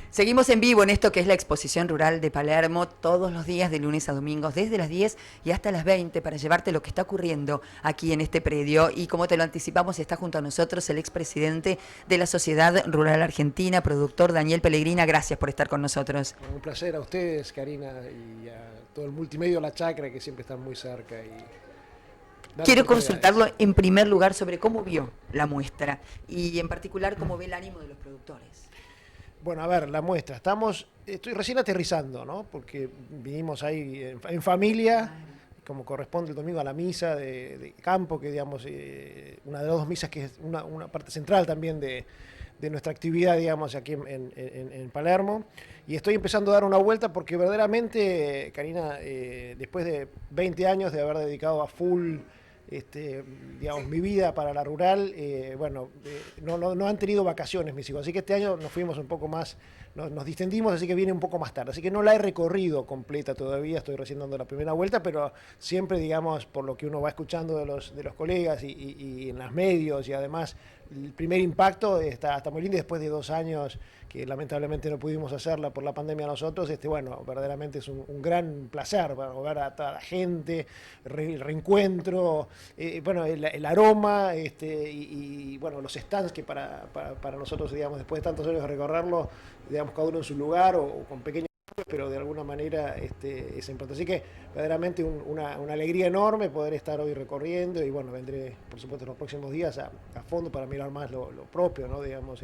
Seguimos en vivo en esto que es la exposición rural de Palermo todos los días de lunes a domingos desde las 10 y hasta las 20 para llevarte lo que está ocurriendo aquí en este predio. Y como te lo anticipamos, está junto a nosotros el expresidente de la Sociedad Rural Argentina, productor Daniel Pellegrina. Gracias por estar con nosotros. Bueno, un placer a ustedes, Karina, y a todo el multimedio La Chacra, que siempre están muy cerca. Y dar Quiero oportunidades. consultarlo en primer lugar sobre cómo vio la muestra y en particular cómo ve el ánimo de los productores. Bueno, a ver, la muestra. Estoy recién aterrizando, ¿no? Porque vinimos ahí en familia, como corresponde el domingo a la misa de campo, que digamos, una de las dos misas que es una parte central también de nuestra actividad, digamos, aquí en Palermo. Y estoy empezando a dar una vuelta porque verdaderamente, Karina, después de 20 años de haber dedicado a full digamos, mi vida para la rural, bueno, no han tenido vacaciones mis hijos, así que este año nos fuimos un poco más, nos distendimos, así que viene un poco más tarde, así que no la he recorrido completa todavía, estoy recién dando la primera vuelta, pero siempre, digamos, por lo que uno va escuchando de los colegas y en los medios y además el primer impacto está muy lindo después de 2 años que lamentablemente no pudimos hacerla por la pandemia nosotros, bueno, verdaderamente es un gran placer ver a toda la gente, el reencuentro, bueno, el aroma, bueno, los stands que para nosotros, digamos, después de tantos años de recorrerlo, digamos, cada uno en su lugar o con pequeños, pero de alguna manera es importante. Así que verdaderamente una alegría enorme poder estar hoy recorriendo y bueno, vendré por supuesto en los próximos días a fondo para mirar más lo propio, ¿no? Digamos,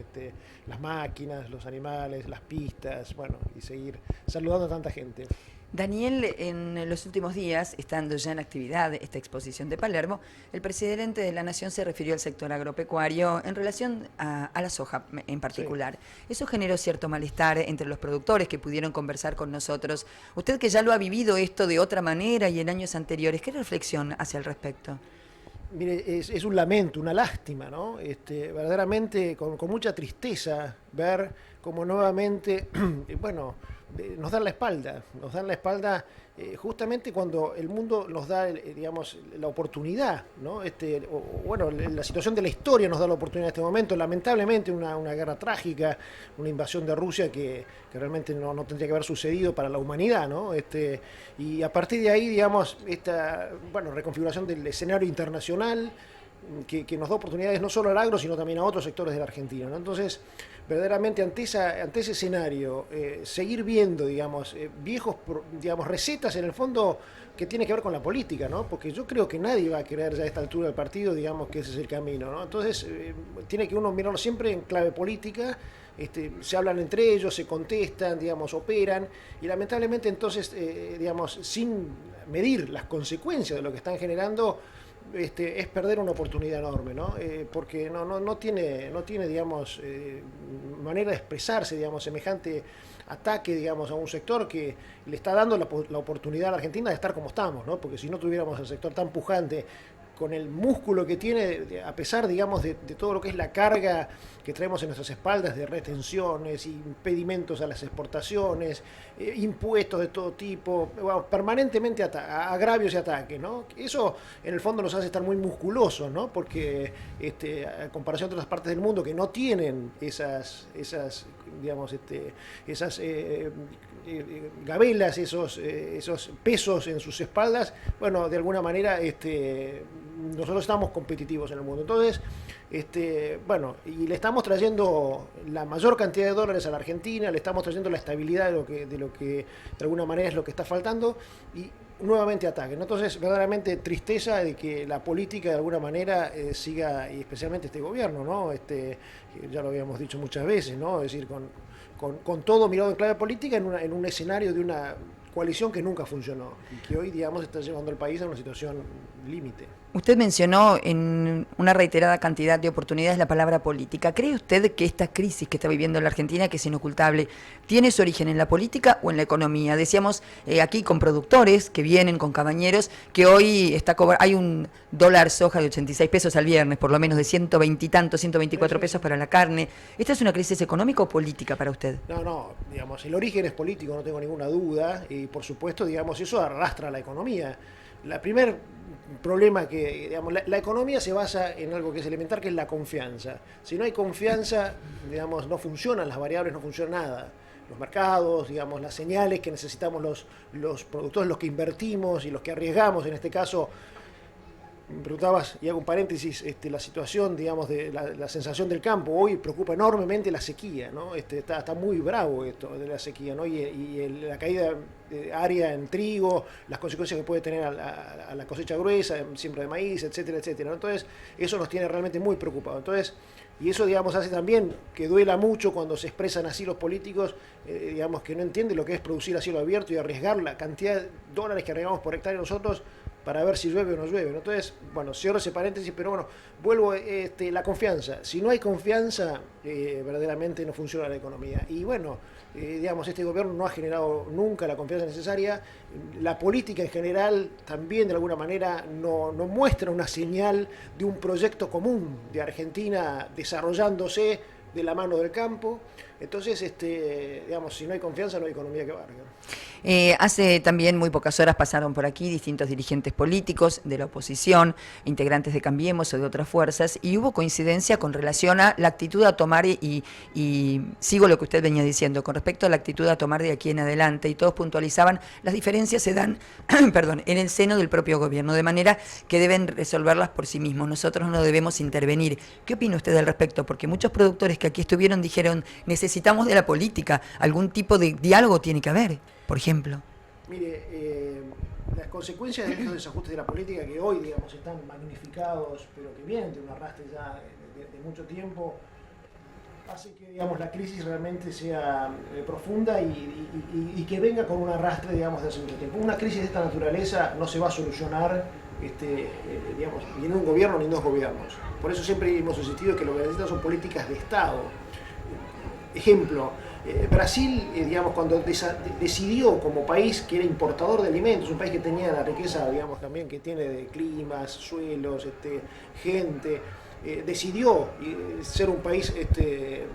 las máquinas, los animales, las pistas, bueno, y seguir saludando a tanta gente. Daniel, en los últimos días, estando ya en actividad esta exposición de Palermo, el presidente de la Nación se refirió al sector agropecuario en relación a la soja en Sí. particular. Eso generó cierto malestar entre los productores que pudieron conversar con nosotros. Usted que ya lo ha vivido esto de otra manera y en años anteriores, ¿qué reflexión hace al respecto? Mire, es un lamento, una lástima, ¿no? Verdaderamente con mucha tristeza ver cómo nuevamente, bueno, nos dan la espalda justamente cuando el mundo nos da, digamos, la oportunidad, ¿no? Bueno, la situación de la historia nos da la oportunidad en este momento, lamentablemente una guerra trágica, una invasión de Rusia que realmente no tendría que haber sucedido para la humanidad, ¿no? Y a partir de ahí, digamos, esta, bueno, reconfiguración del escenario internacional, que nos da oportunidades no solo al agro, sino también a otros sectores de la Argentina, ¿no? Entonces, verdaderamente ante ese escenario, seguir viendo, digamos, digamos, recetas en el fondo que tiene que ver con la política, ¿no? Porque yo creo que nadie va a querer ya a esta altura del partido, digamos, que ese es el camino, ¿no? Entonces, tiene que uno mirarlo siempre en clave política. Se hablan entre ellos, se contestan, digamos, operan, y lamentablemente entonces, digamos, sin medir las consecuencias de lo que están generando, es perder una oportunidad enorme, ¿no? Porque no tiene, digamos, manera de expresarse, digamos, semejante ataque, digamos, a un sector que le está dando la oportunidad a la Argentina de estar como estamos, ¿no? Porque si no tuviéramos el sector tan pujante, con el músculo que tiene, a pesar, digamos, de todo lo que es la carga que traemos en nuestras espaldas de retenciones, impedimentos a las exportaciones, impuestos de todo tipo, bueno, permanentemente agravios y ataques, ¿no? Eso en el fondo nos hace estar muy musculosos, ¿no? Porque a comparación de otras partes del mundo que no tienen digamos, esas gabelas, esos pesos en sus espaldas, bueno, de alguna manera nosotros estamos competitivos en el mundo. Entonces, bueno, y le estamos trayendo la mayor cantidad de dólares a la Argentina, le estamos trayendo la estabilidad de lo que de alguna manera es lo que está faltando, y nuevamente ataquen, ¿no? Entonces, verdaderamente tristeza de que la política de alguna manera siga, y especialmente este gobierno, ¿no? Ya lo habíamos dicho muchas veces, ¿no? Es decir, con todo mirado en clave política en un escenario de una coalición que nunca funcionó y que hoy, digamos, está llevando al país a una situación límite. Usted mencionó en una reiterada cantidad de oportunidades la palabra política. ¿Cree usted que esta crisis que está viviendo la Argentina, que es inocultable, tiene su origen en la política o en la economía? Decíamos aquí con productores que vienen, con cabañeros, que hoy hay un dólar soja de 86 pesos al viernes, por lo menos de 120 y tantos, 124 Sí, sí. pesos para la carne. ¿Esta es una crisis económica o política para usted? No, digamos, el origen es político, no tengo ninguna duda, y por supuesto, digamos, eso arrastra a la economía. La primera problema que, digamos, la economía se basa en algo que es elemental, que es la confianza. Si no hay confianza, digamos, no funcionan las variables, no funciona nada. Los mercados, digamos, las señales que necesitamos los productores, los que invertimos y los que arriesgamos, en este caso. Me preguntabas, y hago un paréntesis, la situación, digamos, de la sensación del campo. Hoy preocupa enormemente la sequía, ¿no? Está muy bravo esto de la sequía, ¿no? La caída de área en trigo, las consecuencias que puede tener a la cosecha gruesa, siembra de maíz, etcétera, etcétera, ¿no? Entonces, eso nos tiene realmente muy preocupados. Entonces, y eso, digamos, hace también que duela mucho cuando se expresan así los políticos, digamos, que no entienden lo que es producir a cielo abierto y arriesgar la cantidad de dólares que arriesgamos por hectárea nosotros para ver si llueve o no llueve, ¿no? Entonces, bueno, cierro ese paréntesis, pero bueno, vuelvo, la confianza. Si no hay confianza, verdaderamente no funciona la economía. Y bueno, digamos, este gobierno no ha generado nunca la confianza necesaria. La política en general también, de alguna manera, no muestra una señal de un proyecto común de Argentina desarrollándose de la mano del campo. Entonces, digamos, si no hay confianza, no hay economía que valga. Hace también muy pocas horas pasaron por aquí distintos dirigentes políticos de la oposición, integrantes de Cambiemos o de otras fuerzas, y hubo coincidencia con relación a la actitud a tomar, y sigo lo que usted venía diciendo, con respecto a la actitud a tomar de aquí en adelante, y todos puntualizaban, las diferencias se dan perdón, en el seno del propio gobierno, de manera que deben resolverlas por sí mismos, nosotros no debemos intervenir. ¿Qué opina usted al respecto? Porque muchos productores que aquí estuvieron dijeron, necesitamos de la política, algún tipo de diálogo tiene que haber, por ejemplo. Mire, las consecuencias de estos desajustes de la política que hoy, digamos, están magnificados, pero que vienen de un arrastre ya de mucho tiempo, hace que, digamos, la crisis realmente sea profunda y que venga con un arrastre, digamos, de hace mucho tiempo. Una crisis de esta naturaleza no se va a solucionar, digamos, ni en un gobierno ni en dos gobiernos. Por eso siempre hemos insistido que lo que necesitan son políticas de Estado. Ejemplo, Brasil, digamos, cuando decidió como país que era importador de alimentos, un país que tenía la riqueza, digamos, también que tiene de climas, suelos, gente, decidió ser un país que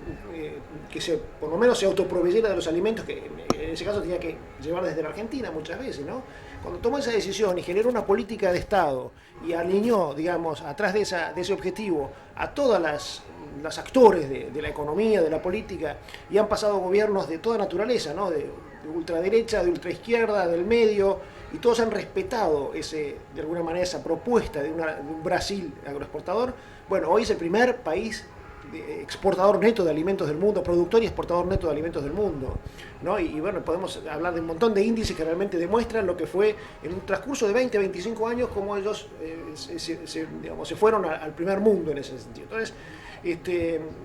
por lo menos se autoproveyera de los alimentos, que en ese caso tenía que llevar desde la Argentina muchas veces, ¿no? Cuando tomó esa decisión y generó una política de Estado y alineó, digamos, atrás de ese objetivo a todas las actores de la economía, de la política, y han pasado gobiernos de toda naturaleza, ¿no? De ultraderecha, de ultraizquierda, del medio, y todos han respetado de alguna manera esa propuesta de un Brasil agroexportador. Bueno, hoy es el primer país exportador neto de alimentos del mundo, productor y exportador neto de alimentos del mundo, ¿no? Y bueno, podemos hablar de un montón de índices que realmente demuestran lo que fue en un transcurso de 20 a 25 años, como ellos se fueron al primer mundo en ese sentido. Entonces,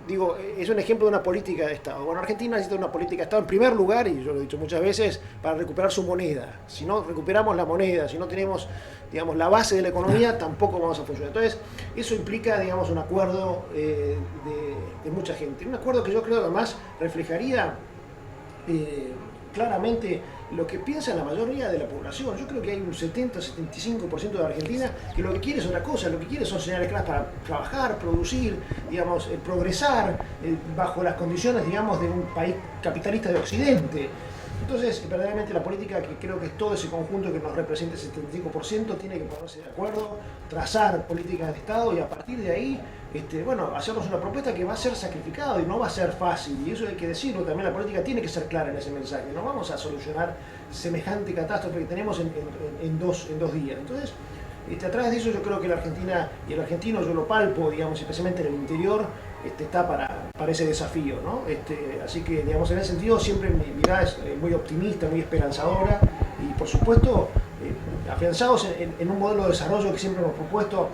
digo, es un ejemplo de una política de Estado. Bueno, Argentina necesita una política de Estado en primer lugar, y yo lo he dicho muchas veces, para recuperar su moneda. Si no recuperamos la moneda, si no tenemos, digamos, la base de la economía, tampoco vamos a funcionar. Entonces, eso implica, digamos, un acuerdo de mucha gente. Un acuerdo que yo creo que además reflejaría claramente lo que piensa la mayoría de la población. Yo creo que hay un 70-75% de la Argentina que lo que quiere es otra cosa, lo que quiere son señales claras para trabajar, producir, digamos, progresar bajo las condiciones, digamos, de un país capitalista de Occidente. Entonces, verdaderamente la política, que creo que es todo ese conjunto que nos representa el 75%, tiene que ponerse de acuerdo, trazar políticas de Estado y a partir de ahí, bueno, hacernos una propuesta que va a ser sacrificada y no va a ser fácil. Y eso hay que decirlo también, la política tiene que ser clara en ese mensaje. No vamos a solucionar semejante catástrofe que tenemos en dos días. Entonces, a través de eso yo creo que la Argentina y el argentino, yo lo palpo, digamos, especialmente en el interior, está para ese desafío, ¿no? Así que, digamos, en ese sentido siempre mi mirada es muy optimista, muy esperanzadora y, por supuesto, afianzados en un modelo de desarrollo que siempre hemos propuesto,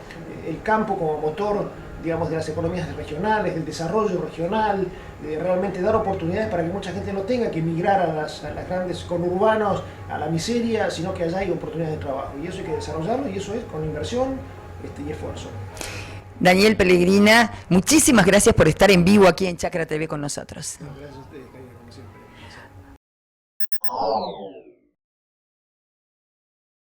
el campo como motor, digamos, de las economías regionales, del desarrollo regional, de realmente dar oportunidades para que mucha gente no tenga que emigrar a las grandes conurbanos, a la miseria, sino que allá hay oportunidades de trabajo. Y eso hay que desarrollarlo, y eso es con inversión y esfuerzo. Daniel Pellegrina, muchísimas gracias por estar en vivo aquí en Chacra TV con nosotros. Gracias a ustedes, Karina, como siempre.